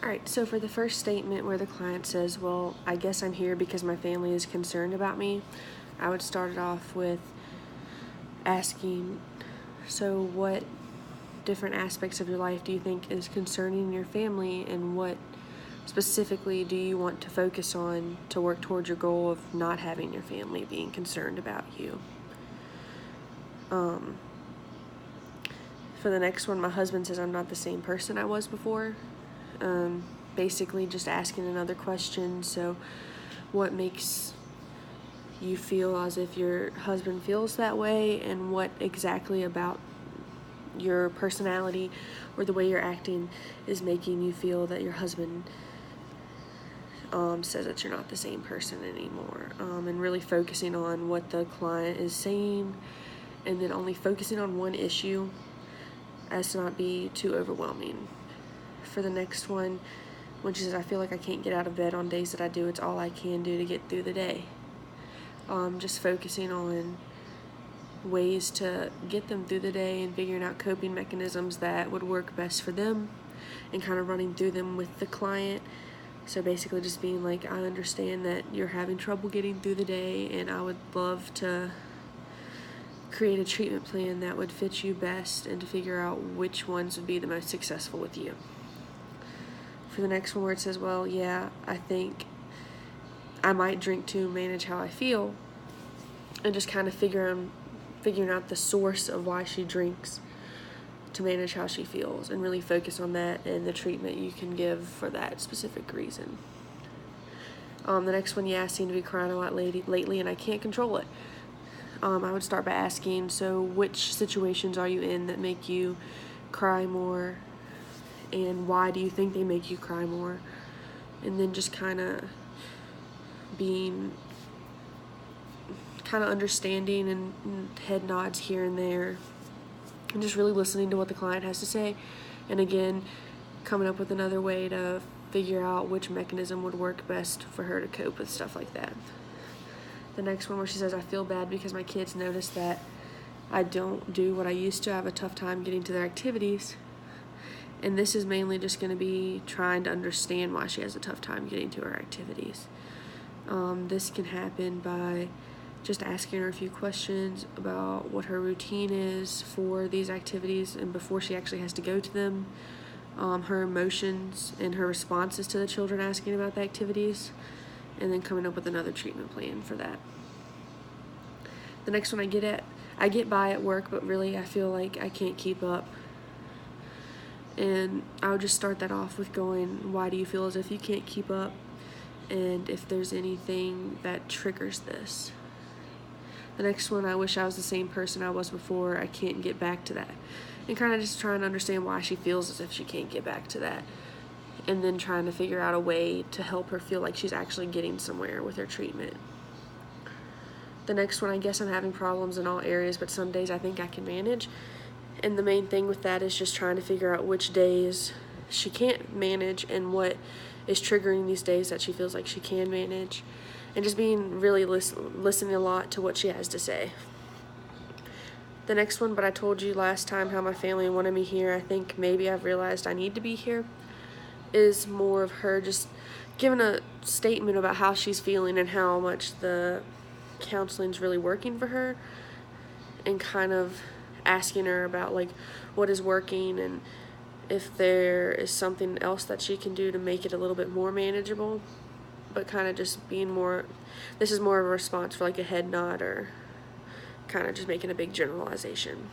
Alright, so for the first statement where the client says, well, I guess I'm here because my family is concerned about me, I would start it off with asking, so what different aspects of your life do you think is concerning your family, and what specifically do you want to focus on to work towards your goal of not having your family being concerned about you? For the next one, my husband says I'm not the same person I was before. Basically just asking another question. So what makes you feel as if your husband feels that way, and what exactly about your personality or the way you're acting is making you feel that your husband says that you're not the same person anymore, and really focusing on what the client is saying, and then only focusing on one issue as to not be too overwhelming. For the next one, when she says, I feel like I can't get out of bed on days that I do, it's all I can do to get through the day. Just focusing on ways to get them through the day and figuring out coping mechanisms that would work best for them, and kind of running through them with the client. So basically just being like, I understand that you're having trouble getting through the day, and I would love to create a treatment plan that would fit you best, and to figure out which ones would be the most successful with you. For the next one where it says, well, yeah, I think I might drink to manage how I feel, and just kind of figuring out the source of why she drinks to manage how she feels, and really focus on that and the treatment you can give for that specific reason. The next one, yeah, I seem to be crying a lot lately and I can't control it. I would start by asking, so which situations are you in that make you cry more, and why do you think they make you cry more? And then just kind of being understanding and head nods here and there, and just really listening to what the client has to say, and again coming up with another way to figure out which mechanism would work best for her to cope with stuff like that. The next one where she says, I feel bad because my kids notice that I don't do what I used to. I have a tough time getting to their activities. And this is mainly just going to be trying to understand why she has a tough time getting to her activities. This can happen by just asking her a few questions about what her routine is for these activities and before she actually has to go to them, her emotions and her responses to the children asking about the activities, and then coming up with another treatment plan for that. The next one, I get by at work, but really I feel like I can't keep up. And I would just start that off with going, why do you feel as if you can't keep up? And if there's anything that triggers this. The next one, I wish I was the same person I was before. I can't get back to that. And kind of just trying to understand why she feels as if she can't get back to that. And then trying to figure out a way to help her feel like she's actually getting somewhere with her treatment. The next one, I guess I'm having problems in all areas, but some days I think I can manage. And the main thing with that is just trying to figure out which days she can't manage and what is triggering these days that she feels like she can manage. And just being really listening a lot to what she has to say. The next one, but I told you last time how my family wanted me here. I think maybe I've realized I need to be here, is more of her just giving a statement about how she's feeling and how much the counseling's really working for her, and kind of asking her about like what is working and if there is something else that she can do to make it a little bit more manageable, but kind of just being more, this is more of a response for like a head nod or kind of just making a big generalization.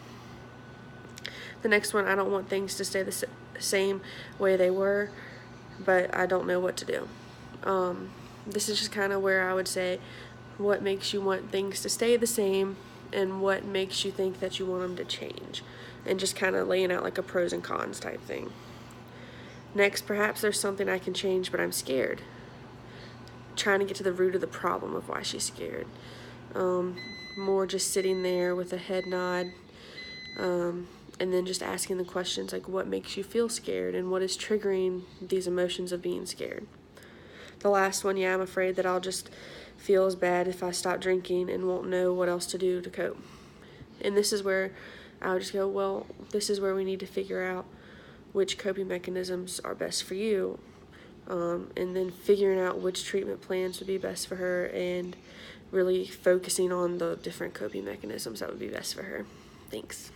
The next one, I don't want things to stay the same way they were, but I don't know what to do. This is just kind of where I would say, what makes you want things to stay the same, and what makes you think that you want them to change, and just kind of laying out like a pros and cons type thing. Next, perhaps there's something I can change, but I'm scared. Trying to get to the root of the problem of why she's scared. More just sitting there with a head nod, and then just asking the questions like, what makes you feel scared, and what is triggering these emotions of being scared. The last one, yeah, I'm afraid that I'll just feel as bad if I stop drinking and won't know what else to do to cope. And this is where I would just go, well, this is where we need to figure out which coping mechanisms are best for you. and then figuring out which treatment plans would be best for her and really focusing on the different coping mechanisms that would be best for her. Thanks.